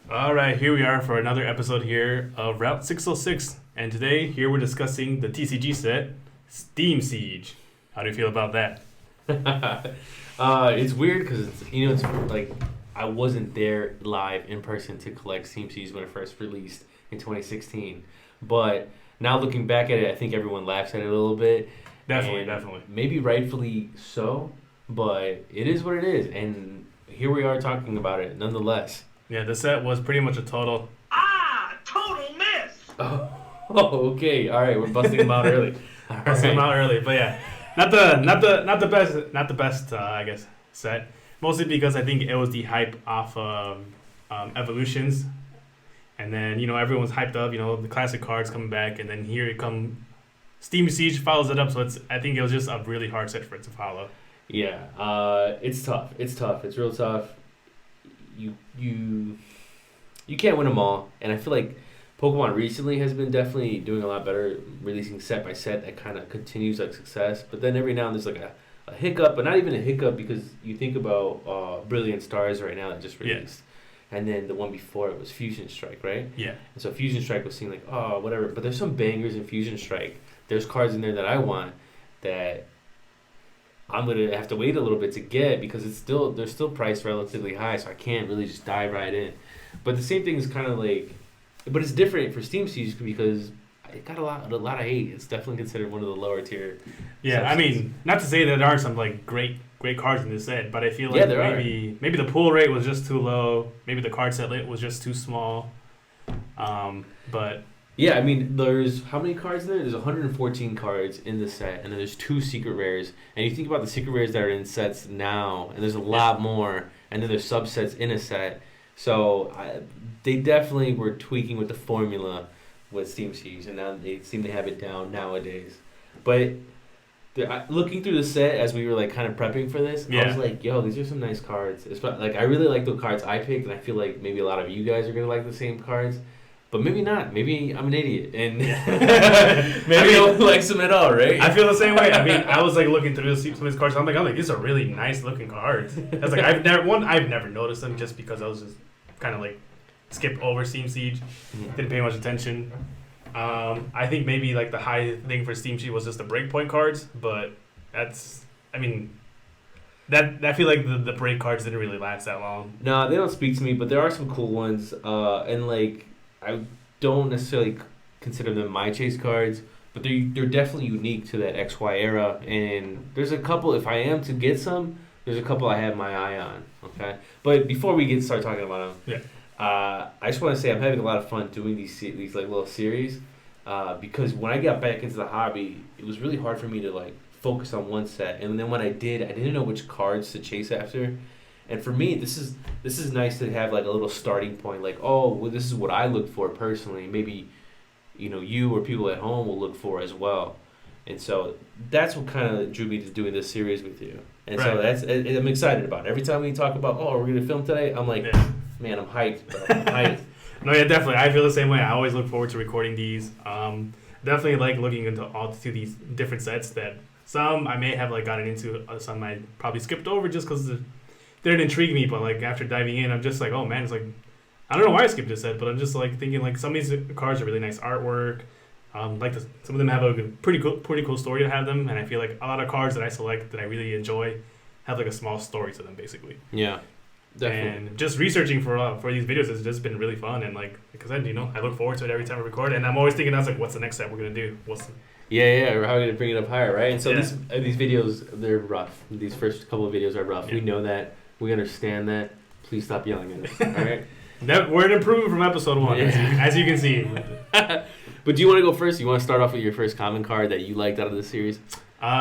All right, here we are for another episode here of Route 606. And today, here we're discussing the TCG set, Steam Siege. How do you feel about that? It's weird because it's like I wasn't there live in person to collect Steam Siege when it first released in 2016. But now looking back at it, I think everyone laughs at it a little bit. Definitely. Maybe rightfully so, but it is what it is. And here we are talking about it nonetheless. Yeah, the set was pretty much a total. Total miss! Oh, okay. All right, we're busting them out early. Busting them out early, but yeah, not the best. I guess set. Mostly because I think it was the hype off of Evolutions, and then everyone's hyped up. The classic cards coming back, and then here it come. Steam Siege follows it up, so I think it was just a really hard set for it to follow. Yeah, it's tough. It's real tough. You can't win them all, and I feel like Pokemon recently has been definitely doing a lot better, releasing set by set that kind of continues like success. But then every now and then there's like a hiccup, but not even a hiccup because you think about Brilliant Stars right now that just released, and then the one before it was Fusion Strike, right? Yeah. And so Fusion Strike was seen like whatever, but there's some bangers in Fusion Strike. There's cards in there that I want that I'm gonna have to wait a little bit to get because they're still priced relatively high, so I can't really just dive right in. But the same thing is kind of like, but it's different for Steam Siege because it got a lot of hate. It's definitely considered one of the lower tier. Yeah, subsets. I mean, not to say that there aren't some like great cards in this set, but I feel like maybe the pull rate was just too low. Maybe the card set lit was just too small. But yeah, I mean, there's how many cards in there? There's 114 cards in the set, and then there's 2 secret rares. And you think about the secret rares that are in sets now, and there's a lot more, and then there's subsets in a set. So they definitely were tweaking with the formula with Steam Siege, and now they seem to have it down nowadays. But looking through the set as we were like kind of prepping for this, I was like, yo, these are some nice cards. Like I really like the cards I picked, and I feel like maybe a lot of you guys are gonna like the same cards. But maybe not. Maybe I'm an idiot, and maybe no one likes them at all, right? I feel the same way. I mean, I was like looking through some of these cards. I'm like, these are really nice looking cards. I was like, I've never noticed them just because I was just kind of like skipped over Steam Siege, didn't pay much attention. I think maybe like the high thing for Steam Siege was just the breakpoint cards, but I feel like the break cards didn't really last that long. No, they don't speak to me, but there are some cool ones, and like. I don't necessarily consider them my chase cards, but they're definitely unique to that XY era. And there's a couple, if I am to get some, there's a couple I have my eye on. Okay, but before we start talking about them, I just want to say I'm having a lot of fun doing these like little series, because when I got back into the hobby, it was really hard for me to like focus on one set, and then when I did, I didn't know which cards to chase after. And for me, this is nice to have like a little starting point. Like, this is what I look for personally. Maybe, you or people at home will look for as well. And so that's what kind of drew me to doing this series with you. And so I'm excited about it. Every time we talk about, we're going to film today, I'm like, man, I'm hyped, bro. I'm hyped. No, yeah, definitely. I feel the same way. I always look forward to recording these. Definitely like looking into these different sets that some I may have like gotten into, some I probably skipped over just because they didn't intrigue me, but like after diving in, I'm just like, oh man, it's like I don't know why I skipped this set, but I'm just like thinking like some of these cards are really nice artwork. Some of them have a pretty cool story to have them, and I feel like a lot of cards that I select that I really enjoy have like a small story to them, basically. Yeah, definitely. And just researching for these videos has just been really fun, and like I said, I look forward to it every time I record, and I'm always thinking, I was like, what's the next set we're gonna do? How are we going to bring it up higher, right? And so these videos, they're rough. These first couple of videos are rough. Yeah. We know that. We understand that. Please stop yelling at us, all right? We're an improvement from episode 1, as you can see. But do you want to go first? You want to start off with your first common card that you liked out of this series?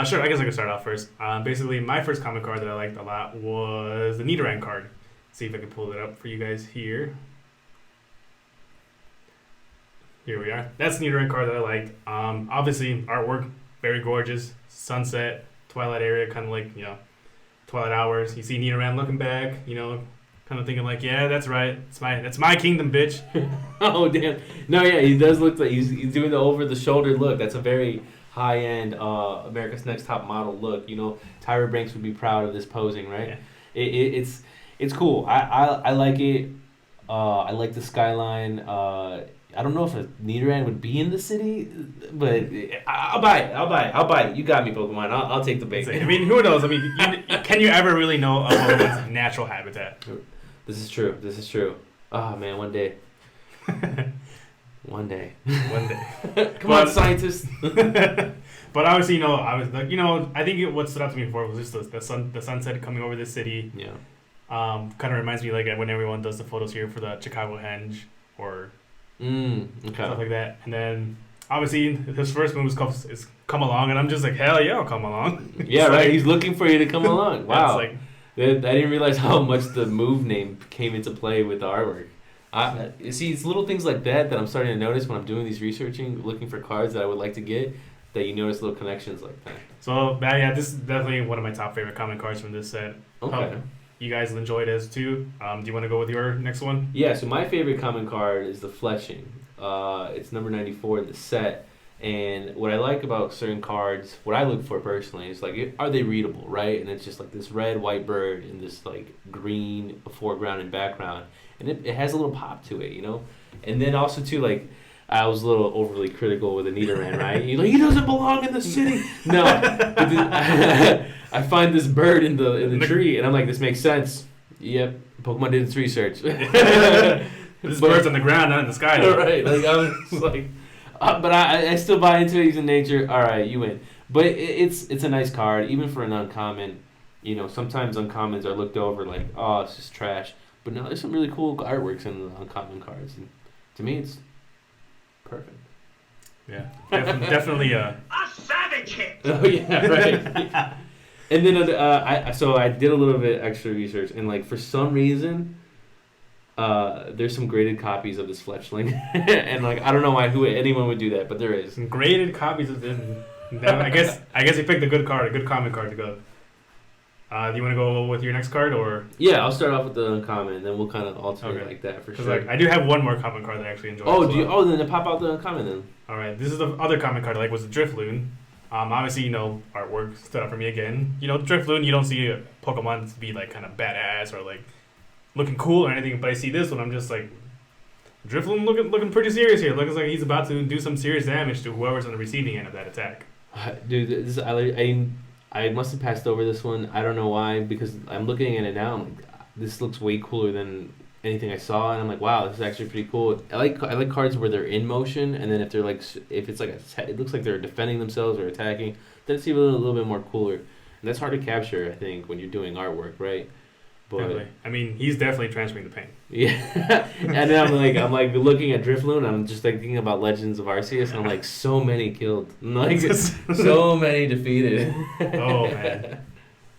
Sure, I guess I can start off first. Basically, my first common card that I liked a lot was the Nidoran card. Let's see if I can pull it up for you guys here. Here we are. That's the Nidoran card that I liked. Obviously, artwork, very gorgeous. Sunset, twilight area, kind of like, twilight hours. You see Nidoran looking back, kind of thinking like, yeah, that's right. It's my kingdom, bitch. Oh, damn. No, yeah, he does look like he's doing the over-the-shoulder look. That's a very high-end America's Next Top Model look. Tyra Banks would be proud of this posing, right? Yeah. It's cool. I like it. I like the skyline. I don't know if a Nidoran would be in the city, but I'll buy it. I'll buy it. You got me, Pokemon. I'll take the bait. I mean, who knows? I mean, can you ever really know a Pokemon's natural habitat? This is true. Oh man, one day. One day. Come on, scientists. But obviously, I was like, I think what stood out to me before was just the sunset coming over the city. Yeah. Kind of reminds me like when everyone does the photos here for the Chicago Henge or stuff like that. And then obviously his first move is come along, and I'm just like, hell yeah, I'll come along. Yeah, right. He's looking for you to come along. Wow. Like, I didn't realize how much the move name came into play with the artwork. See, it's little things like that I'm starting to notice when I'm doing these researching, looking for cards that I would like to get, that you notice little connections like that. So, yeah, this is definitely one of my top favorite common cards from this set. Okay. You guys enjoyed it as too. Do you want to go with your next one? Yeah, so my favorite common card is the Fletching. It's number 94 in the set. And what I like about certain cards, what I look for personally, is like, are they readable, right? And it's just like this red, white bird in this like green foreground and background. And it has a little pop to it, And then also too, like, I was a little overly critical with a Nidoran, right? You're like, he doesn't belong in the city. No, I find this bird in the tree, and I'm like, this makes sense. Yep, Pokemon did its research. This bird's on the ground, not in the sky. Though. Right? Like I was like, but I still buy into it. He's in nature. All right, you win. But it's a nice card, even for an uncommon. Sometimes uncommons are looked over like, oh, it's just trash. But no, there's some really cool artworks in the uncommon cards, and to me, it's perfect. Yeah, definitely. A savage hit. Oh yeah, right. And then I did a little bit extra research, and like for some reason, there's some graded copies of this Fletchling, and like I don't know why anyone would do that, but there is some graded copies of this. I guess you picked a good common card to go. Do you want to go with your next card or? Yeah, I'll start off with the uncommon, and then we'll kind of alternate like that for sure. Like, I do have one more common card that I actually enjoy. Then pop out the uncommon then. All right, this is the other common card. Like was the Drifloon. Obviously, artwork stood out for me again. Drifloon, you don't see a Pokemon to be like kind of badass or like looking cool or anything. But I see this one, I'm just like, Drifloon looking pretty serious here. Looks like he's about to do some serious damage to whoever's on the receiving end of that attack. Dude, I must have passed over this one. I don't know why, because I'm looking at it now. I'm like, this looks way cooler than anything I saw, and I'm like, wow, this is actually pretty cool. I like cards where they're in motion, and then if it's like it looks like they're defending themselves or attacking, then it's even a little bit more cooler. And that's hard to capture, I think, when you're doing artwork, right? But definitely. I mean, he's definitely transferring the pain. Yeah, and then I'm like looking at Drifloon, I'm just like thinking about Legends of Arceus, and I'm like, so many killed, like so many defeated. Oh man,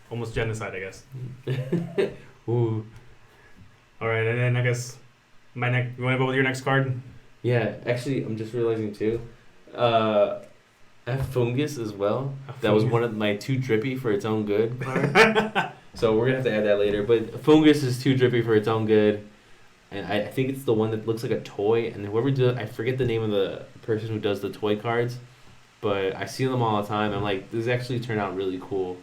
almost genocide, I guess. Ooh. All right, and then I guess you want to go with your next card? Yeah, actually, I'm just realizing too. I have Fungus as well. That was one of my too drippy for its own good card. So we're gonna have to add that later. But Fungus is too drippy for its own good, and I think it's the one that looks like a toy. And whoever I forget the name of the person who does the toy cards, but I see them all the time. I'm like, this actually turned out really cool.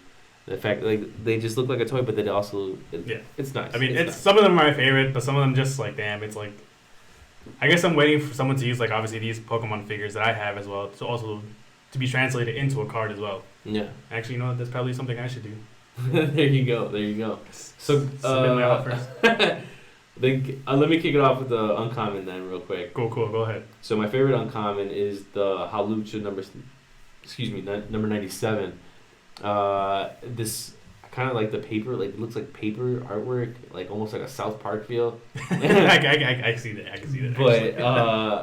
The fact like they just look like a toy, but they also it's nice. I mean, it's nice. Some of them are my favorite, but some of them just like damn. It's like I guess I'm waiting for someone to use like obviously these Pokemon figures that I have as well, so also to be translated into a card as well. Yeah. Actually, that's probably something I should do. There you go. So submit my offers. Then let me kick it off with the uncommon then, real quick. Cool. Go ahead. So my favorite uncommon is the Halucha number 97. This I kind of like the paper, like it looks like paper artwork, like almost like a South Park feel. I see that. I can see that. But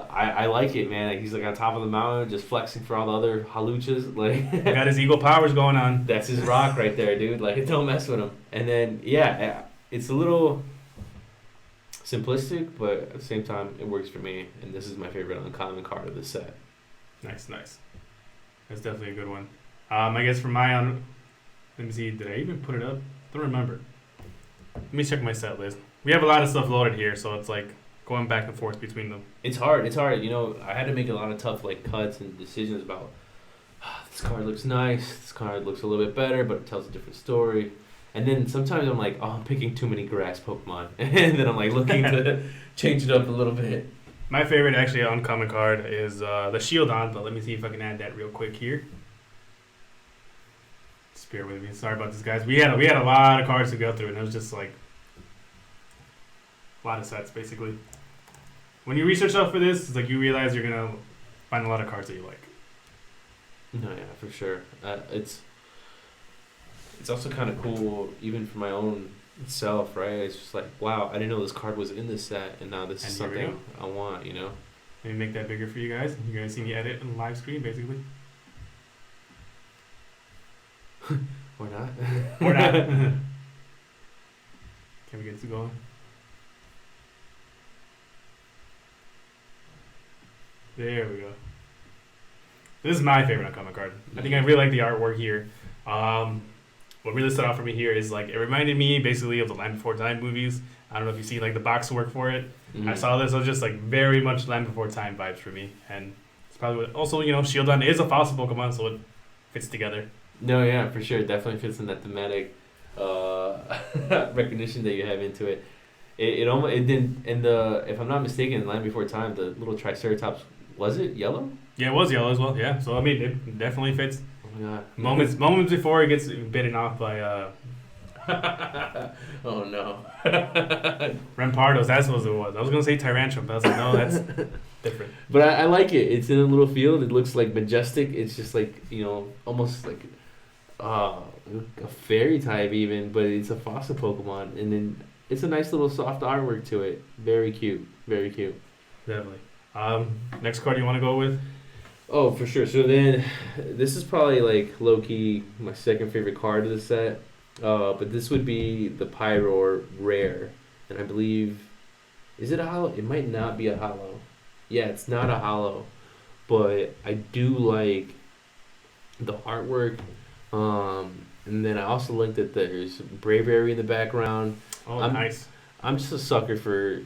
I like it, man. Like, he's like on top of the mountain, just flexing for all the other Haluchas. Like got his eagle powers going on. That's his rock right there, dude. Like don't mess with him. And then it's a little simplistic, but at the same time, it works for me. And this is my favorite uncommon card of the set. Nice. That's definitely a good one. I guess for let me see, did I even put it up? Don't remember. Let me check my set list. We have a lot of stuff loaded here, so it's like going back and forth between them. It's hard. I had to make a lot of tough like cuts and decisions about this card looks nice, this card looks a little bit better, but it tells a different story. And then sometimes I'm like, oh, I'm picking too many grass Pokemon, and then I'm like looking to change it up a little bit. My favorite actually uncommon card is the Shieldon, but let me see if I can add that real quick here. Just bear with me. Sorry about this, guys. We had a lot of cards to go through, and it was just like a lot of sets basically. When you research stuff for this, it's like you realize you're gonna find a lot of cards that you like. No, yeah, for sure. It's also kind of cool, even for my own self, right? It's just like, wow, I didn't know this card was in this set, and now this is And here we something I want, you know? Let me make that bigger for you guys. You're gonna see me edit on the live screen, basically. Or not? Or not. Can we get this going? There we go. This is my favorite uncommon card. I think I really like the artwork here. What really stood out for me here is like it reminded me basically of the Land Before Time movies. I don't know if you see like the box work for it. Mhm. I saw this. It was just like very much Land Before Time vibes for me, and it's probably what, also Shieldon is a fossil Pokemon, so it fits together. No, yeah, for sure. It definitely fits in that thematic recognition that you have into it. It didn't, and if I'm not mistaken, in Land Before Time, the little Triceratops, was it yellow? Yeah, it was yellow as well. Yeah, so I mean it definitely fits. Oh my god. Moments before it gets bitten off by Oh no. Rampardos. That's what it was. I was gonna say Tyrantrum, but I was like, no, that's different. But I like it. It's in a little field. It looks like majestic. It's just like, almost like a fairy type even, but it's a fossil Pokemon. And then it's a nice little soft artwork to it. Very cute. Very cute. Definitely. Next card you want to go with? Oh, for sure. So then, this is probably like low-key my second favorite card of the set. But this would be the Pyroar Rare. And I believe, is it a holo? It might not be a holo. Yeah, it's not a holo. But I do like the artwork. And then I also like that there's Braviary in the background. Oh, nice. I'm just a sucker for...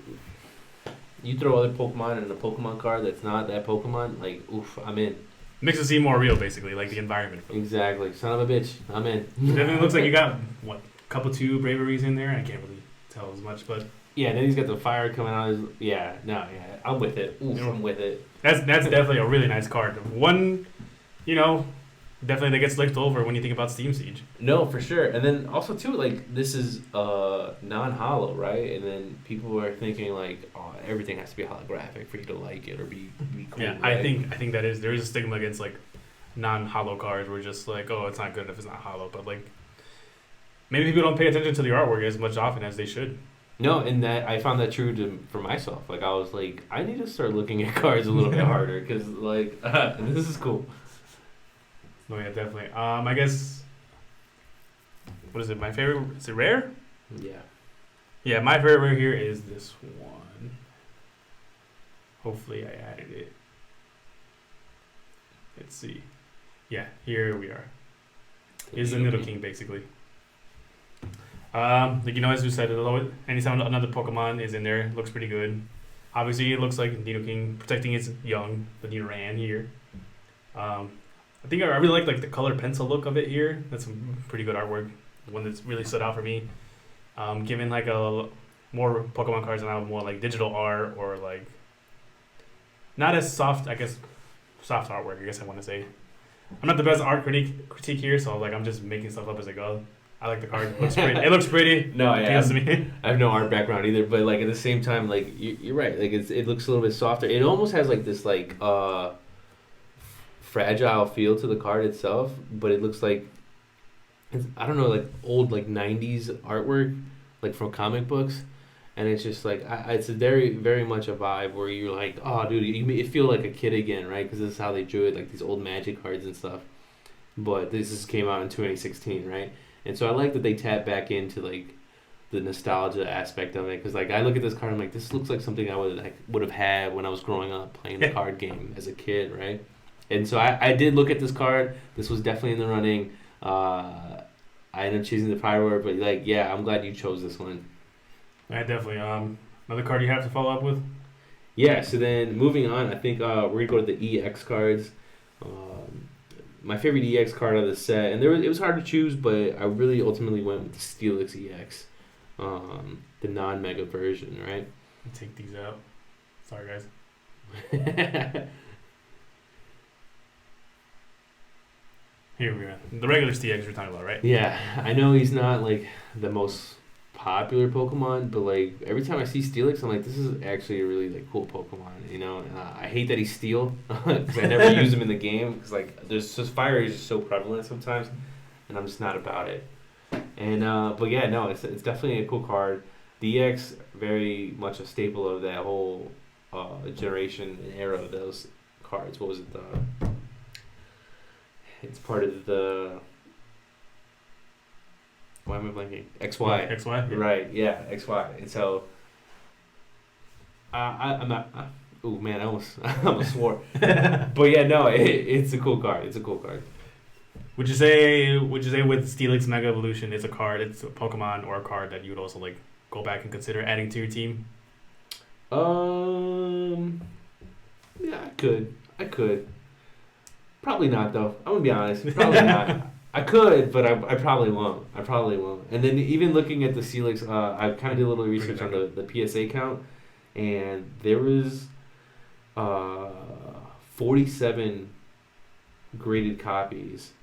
You throw other Pokemon in a Pokemon card that's not that Pokemon, like, oof, I'm in. Makes it seem more real, basically, like the environment. Exactly. Son of a bitch, I'm in. It definitely looks like you got, two Braviaries in there? I can't really tell as much, but... Yeah, and then he's got the fire coming out. I'm with it. Oof, I'm with it. That's definitely a really nice card. One, definitely that gets looked over when you think about Steam Siege. No, for sure. And then also, too, like, this is non-holo, right? And then people are thinking, like, oh, everything has to be holographic for you to like it or be cool. Yeah, right? I think there is a stigma against, like, non-holo cards. We're just like, oh, it's not good if it's not holo. But, like, maybe people don't pay attention to the artwork as much often as they should. No, and that I found that true for myself. Like, I was like, I need to start looking at cards a little bit harder because, like, this is cool. No, yeah, definitely. I guess, what is it? My favorite, is it rare? Yeah. Yeah, my favorite rare here is this one. Hopefully I added it. Let's see. Yeah, here we are. Here's the Nidoking, basically. As we said, anytime another Pokemon is in there, it looks pretty good. Obviously, it looks like Nidoking protecting its young, the Nidoran here. I think I really like the color pencil look of it here. That's some pretty good artwork. One that's really stood out for me. Given like a more Pokemon cards now, more like digital art or like not as soft, I guess, soft artwork. I guess I want to say. I'm not the best art critique here, so like I'm just making stuff up as I go. I like the card. It looks pretty. It looks pretty. No, yeah. To me. I have no art background either, but like at the same time, like you're right. Like it looks a little bit softer. It almost has like this like fragile feel to the card itself, but it looks like I don't know, like old like 90s artwork, like from comic books, and it's just like it's a very very much a vibe where you're like, oh dude, you feel like a kid again, right? Because this is how they drew it, like these old Magic cards and stuff. But this just came out in 2016, right? And so I like that they tap back into like the nostalgia aspect of it, because like I look at this card, I'm like, this looks like something I would have had when I was growing up playing the card game as a kid, right? And so I did look at this card. This was definitely in the running. I ended up choosing the Pyroar, but like, yeah, I'm glad you chose this one. I definitely. Another card you have to follow up with? Yeah, so then moving on, I think we're going to go to the EX cards. my favorite EX card of the set, and it was hard to choose, but I really ultimately went with the Steelix EX, the non-mega version, right? Take these out. Sorry, guys. Here we go. The regular STX we're talking about, right? Yeah, I know he's not like the most popular Pokemon, but like every time I see Steelix, I'm like, this is actually a really like cool Pokemon, you know. I hate that he's Steel because I never use him in the game because like there's just fire is just so prevalent sometimes, and I'm just not about it. And but yeah, no, it's definitely a cool card. The EX very much a staple of that whole generation and era of those cards. What was it? It's part of the. Why am I blanking? XY. XY? Yeah. Right, yeah, XY. And so, I'm not. Oh man, I almost swore. But yeah, no, it's a cool card. It's a cool card. Would you say with Steelix Mega Evolution, it's a Pokemon or a card that you would also like go back and consider adding to your team? Yeah, I could. Probably not though. I'm gonna be honest. Probably not. I could, but I probably won't. And then even looking at the Steelix, I kind of did a little research on the PSA count, and there was 47 graded copies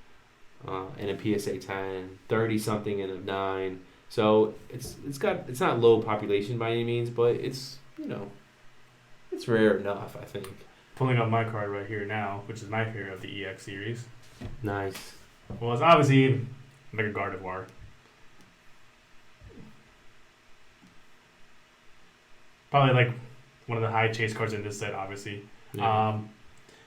in a PSA 10, 30 something in a 9. So it's not low population by any means, but it's it's rare enough, I think. Pulling up my card right here now, which is my favorite of the EX series. Nice. Well, it's obviously Mega Gardevoir. Probably like one of the high chase cards in this set, obviously. Yeah.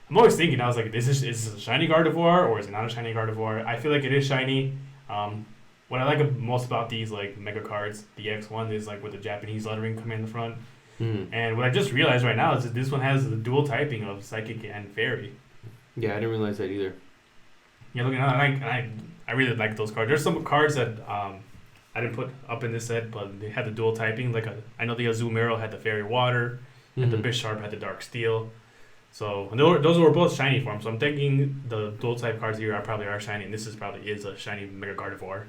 I'm always thinking, I was like, is this a shiny Gardevoir or is it not a shiny Gardevoir? I feel like it is shiny. What I like most about these like mega cards, the X1, is like with the Japanese lettering coming in the front. And what I just realized right now is that this one has the dual typing of Psychic and Fairy. Yeah, I didn't realize that either. Yeah, looking at I really like those cards. There's some cards that I didn't put up in this set, but they had the dual typing. I know the Azumarill had the Fairy Water, and the Bisharp had the Dark Steel. So those were both shiny for them. So I'm thinking the dual type cards here probably are shiny, and this probably is a shiny Mega Gardevoir.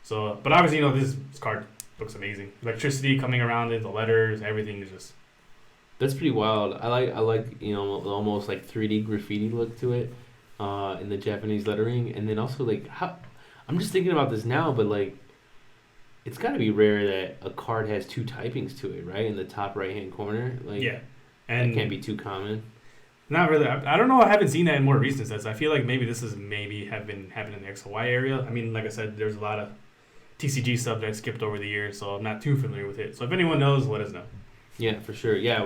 So, but obviously, this card looks amazing. Electricity coming around it, the letters, everything is just. That's pretty wild. I like almost like 3D graffiti look to it, in the Japanese lettering, and then also like I'm just thinking about this now, but like, it's got to be rare that a card has two typings to it, right? In the top right hand corner, like yeah, and that can't be too common. Not really. I don't know. I haven't seen that in more recent sets. I feel like maybe this have been happening in the X and Y area. I mean, like I said, there's a lot of TCG stuff that I skipped over the years, so I'm not too familiar with it. So if anyone knows, let us know. Yeah, for sure. Yeah,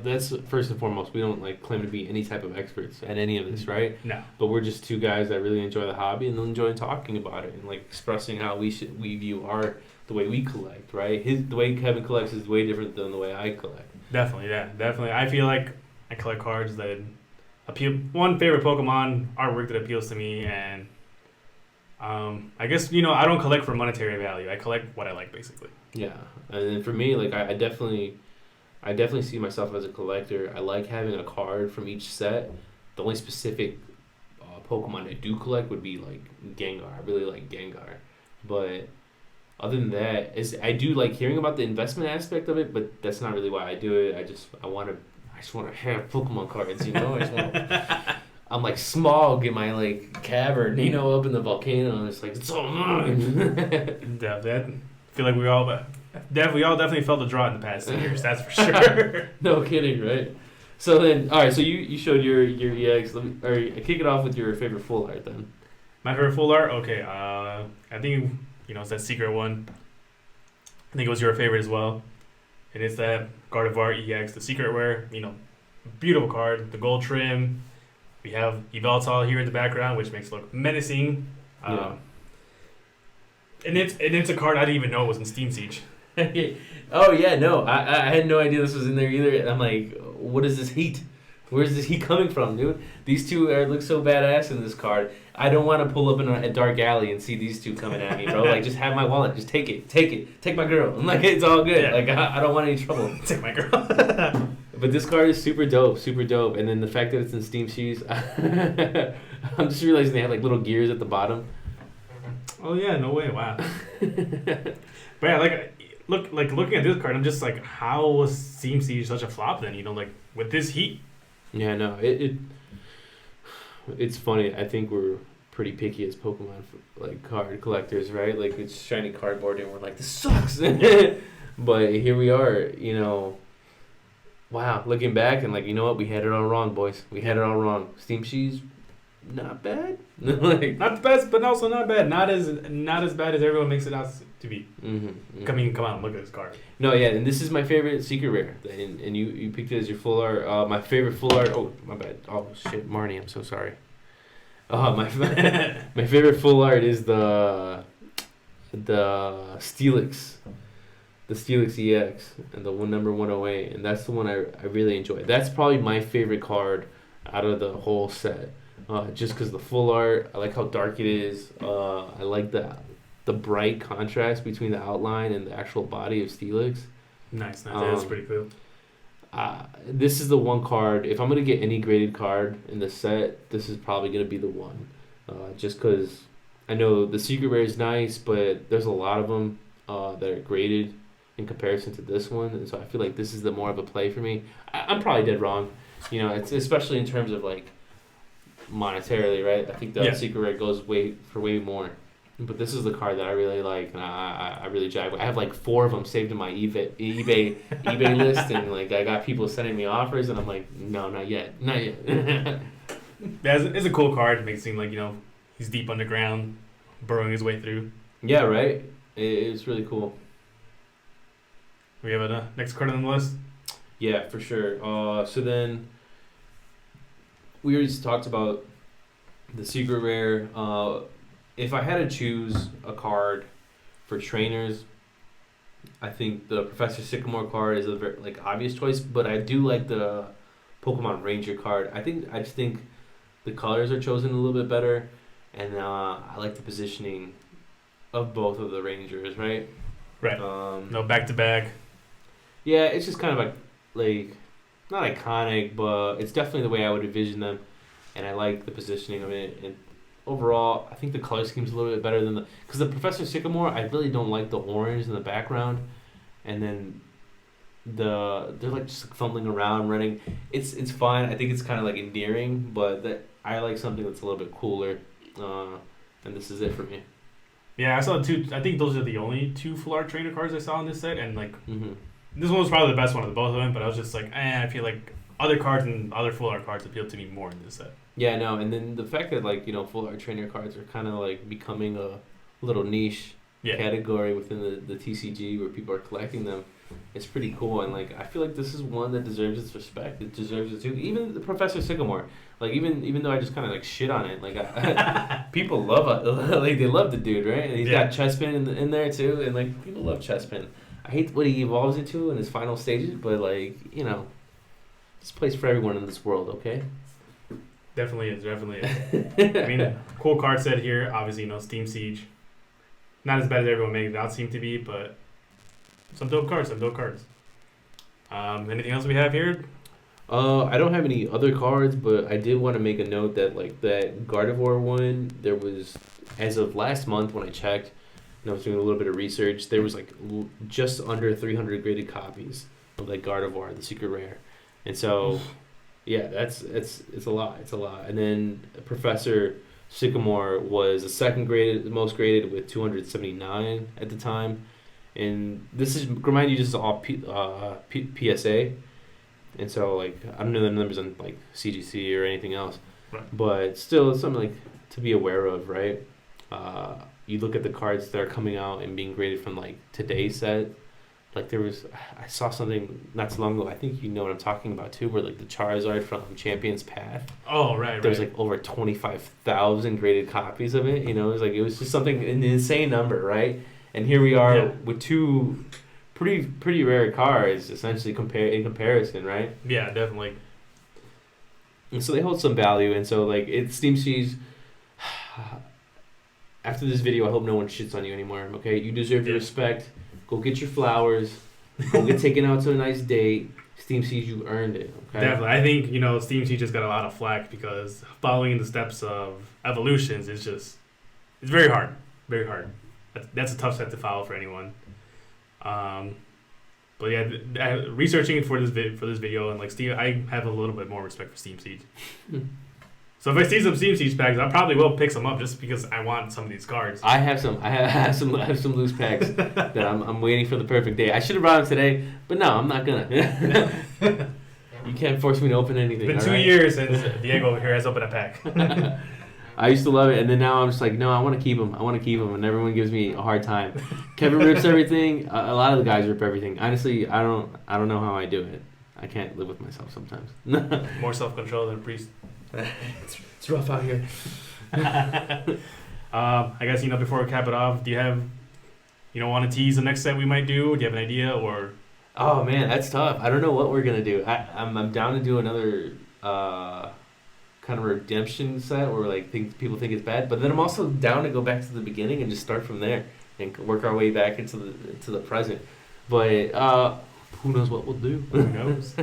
that's first and foremost. We don't like claim to be any type of experts at any of this, right? No. But we're just two guys that really enjoy the hobby and enjoy talking about it and like expressing how we view the way we collect, right? The way Kevin collects is way different than the way I collect. Definitely, yeah, definitely. I feel like I collect cards that appeal. One favorite Pokemon artwork that appeals to me, and I guess I don't collect for monetary value. I collect what I like, basically. Yeah, and then for me, like I definitely see myself as a collector. I like having a card from each set. The only specific Pokemon I do collect would be like Gengar. I really like Gengar, but other than that, I do like hearing about the investment aspect of it. But that's not really why I do it. I just want to have Pokemon cards. I'm like Smog in my like cavern, up in the volcano, and it's like it's all mine. Definitely. I feel like we all definitely felt the draw in the past 10 years. That's for sure. No kidding, right? So then, all right. So you showed your EX. Kick it off with your favorite full art then. My favorite full art. Okay. I think it's that secret one. I think it was your favorite as well. And it's that Gardevoir EX, the secret rare. Beautiful card. The gold trim. We have Yveltal here in the background, which makes it look menacing. Yeah. And it's a card I didn't even know was in Steam Siege. Oh yeah, no, I had no idea this was in there either. And I'm like, what is this heat? Where's this heat coming from, dude? These two look so badass in this card. I don't want to pull up in a dark alley and see these two coming at me, bro. Like, just have my wallet. Just take it. Take my girl. I'm like, it's all good. Yeah. Like, I don't want any trouble. Take my girl. But But this card is super dope, super dope. And then the fact that it's in Steam Series, I'm just realizing they have like little gears at the bottom. Oh yeah, no way! Wow. But yeah, looking at this card, I'm just like, how was Steam Siege such a flop then? You know, like with this heat. Yeah, no, it's funny. I think we're pretty picky as Pokemon like card collectors, right? Like it's shiny cardboard, and we're like, this sucks. But here we are, you know. Wow, looking back and like, you know what? We had it all wrong, boys. We had it all wrong. Steam Cheese, not bad. Like, Not the best, but also not bad. Not as bad as everyone makes it out to be. mm-hmm. Come on, look at this card. No, yeah, and this is my favorite secret rare, and you picked it as your full art. My favorite full art. Oh, my bad. Oh shit, Marnie, I'm so sorry. My my favorite full art is the Steelix. The Steelix EX and the number 108, and that's the one I really enjoy. That's probably my favorite card out of the whole set, just because the full art, I like how dark it is. I like the bright contrast between the outline and the actual body of Steelix. Nice. That's pretty cool. This is the one card. If I'm gonna get any graded card in the set, this is probably gonna be the one, just because I know the secret rare is nice, but there's a lot of them that are graded in comparison to this one, and so I feel like this is the more of a play for me. I'm probably dead wrong, you know. It's especially in terms of like monetarily, right? I think the secret rare goes way more, but this is the card that I really like, and I really jive with. I have like 4 of them saved in my eBay list, and like I got people sending me offers, and I'm like, no, not yet. Yeah, it's a cool card. It makes it seem like, you know, he's deep underground, burrowing his way through. Yeah, right. It's really cool. We have a next card on the list. Yeah, for sure. So then we already talked about the secret rare. If I had to choose a card for trainers, I think the Professor Sycamore card is a very like obvious choice, but I do like the Pokemon Ranger card. I just think the colors are chosen a little bit better, and I like the positioning of both of the Rangers, right? Right. No back to back. Yeah, it's just kind of like not iconic, but it's definitely the way I would envision them, and I like the positioning of it. And overall, I think the color scheme's a little bit better than because the Professor Sycamore, I really don't like the orange in the background, and then they're like just fumbling around, running. It's fine. I think it's kind of like endearing, but I like something that's a little bit cooler, and this is it for me. Yeah, I saw 2. I think those are the only 2 full art trainer cards I saw in this set, and like. Mm-hmm. This one was probably the best one of the both of them, but I was just like, I feel like other cards and other full art cards appeal to me more in this set. Yeah, no, and then the fact that like, you know, full art trainer cards are kind of like becoming a little niche category within the TCG where people are collecting them, it's pretty cool. And like, I feel like this is one that deserves its respect. It deserves it too. Even the Professor Sycamore, like even though I just kind of like shit on it, like people love it. Like they love the dude, right? And he's got Chespin in there too, and like people love Chespin. I hate what he evolves into in his final stages, but like, you know, this place for everyone in this world, okay? Definitely is. I mean, cool card set here. Obviously, you know, Steam Siege. Not as bad as everyone makes it out seem to be, but some dope cards. Anything else we have here? I don't have any other cards, but I did want to make a note that like that Gardevoir one, there was, as of last month when I checked, and I was doing a little bit of research, there was like just under 300 graded copies of like Gardevoir, the secret rare, and so yeah, it's a lot. And then Professor Sycamore was the most graded with 279 at the time, and this is remind you, this is all PSA, and so like I don't know the numbers on like CGC or anything else, right. But still it's something like to be aware of, right? You look at the cards that are coming out and being graded from like today's set. Like I saw something not so long ago. I think you know what I'm talking about too, where like the Charizard from Champion's Path. Oh right. There's like over 25,000 graded copies of it. You know, it was just something an insane number, right? And here we are with 2 pretty rare cards, essentially in comparison, right? Yeah, definitely. And so they hold some value, and so like Steam Seas. After this video, I hope no one shits on you anymore. Okay, you deserve your respect. Go get your flowers. Go get taken out to a nice date. Steam Siege, you earned it. Okay. Definitely. I think, Steam Siege just got a lot of flack because following in the steps of Evolutions is just, it's very hard. Very hard. That's a tough set to follow for anyone. But yeah, researching for this video and like Steam, I have a little bit more respect for Steam Siege. So if I see some Steam Siege packs, I probably will pick some up just because I want some of these cards. I have some. I have some loose packs that I'm waiting for the perfect day. I should have brought them today, but no, I'm not gonna. You can't force me to open anything. It's been 2 years since Diego over here has opened a pack. I used to love it, and then now I'm just like, no, I want to keep them. And everyone gives me a hard time. Kevin rips everything. A lot of the guys rip everything. Honestly, I don't know how I do it. I can't live with myself sometimes. More self-control than a priest. It's rough out here. I guess before we cap it off, do you have want to tease the next set we might do? Do you have an idea or? Oh man, that's tough. I don't know what we're gonna do. I'm down to do another kind of redemption set where like people think it's bad, but then I'm also down to go back to the beginning and just start from there and work our way back into the present. But who knows what we'll do? Who knows?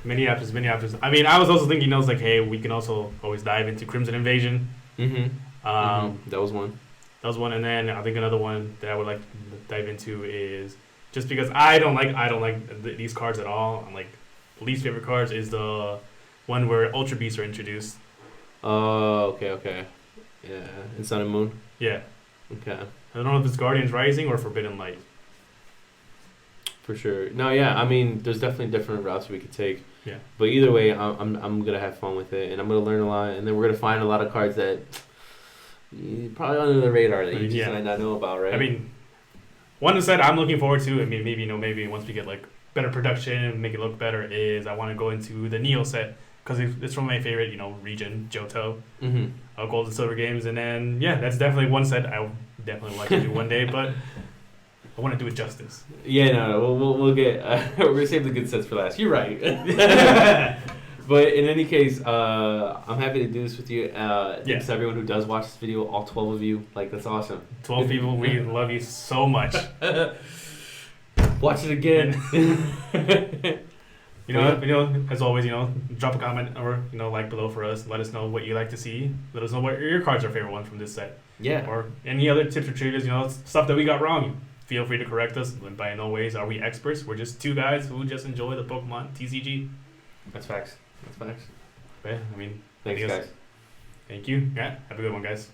Many options. I mean, I was also thinking, like, hey, we can also always dive into Crimson Invasion. That was one. And then I think another one that I would like to dive into is just because I don't like these cards at all. I'm like, least favorite cards is the one where Ultra Beasts are introduced. Oh, okay. Yeah, and Sun and Moon. Yeah. Okay. I don't know if it's Guardians Rising or Forbidden Light. For sure. No, yeah. I mean, there's definitely different routes we could take. Yeah. But either way, I'm gonna have fun with it, and I'm gonna learn a lot, and then we're gonna find a lot of cards that probably under the radar that you just might not know about, right? I mean, one set I'm looking forward to. I mean, maybe once we get like better production, make it look better, is I want to go into the Neo set because it's from my favorite, region, Johto, Gold and Silver games, and then that's definitely one set I definitely would like to do one day, but I want to do it justice. Yeah, no, we'll get. We're gonna save the good sets for last. You're right. But in any case, I'm happy to do this with you. Thanks to everyone who does watch this video. All 12 of you, like that's awesome. 12 people, we love you so much. Watch it again. As always, drop a comment or like below for us. Let us know what you like to see. Let us know what your cards are favorite one from this set. Yeah. Or any other tips or triggers. Stuff that we got wrong. Feel free to correct us. By no ways are we experts. We're just two guys who just enjoy the Pokemon TCG. That's facts. Yeah, I mean, thanks, guys. Thank you. Yeah, have a good one, guys.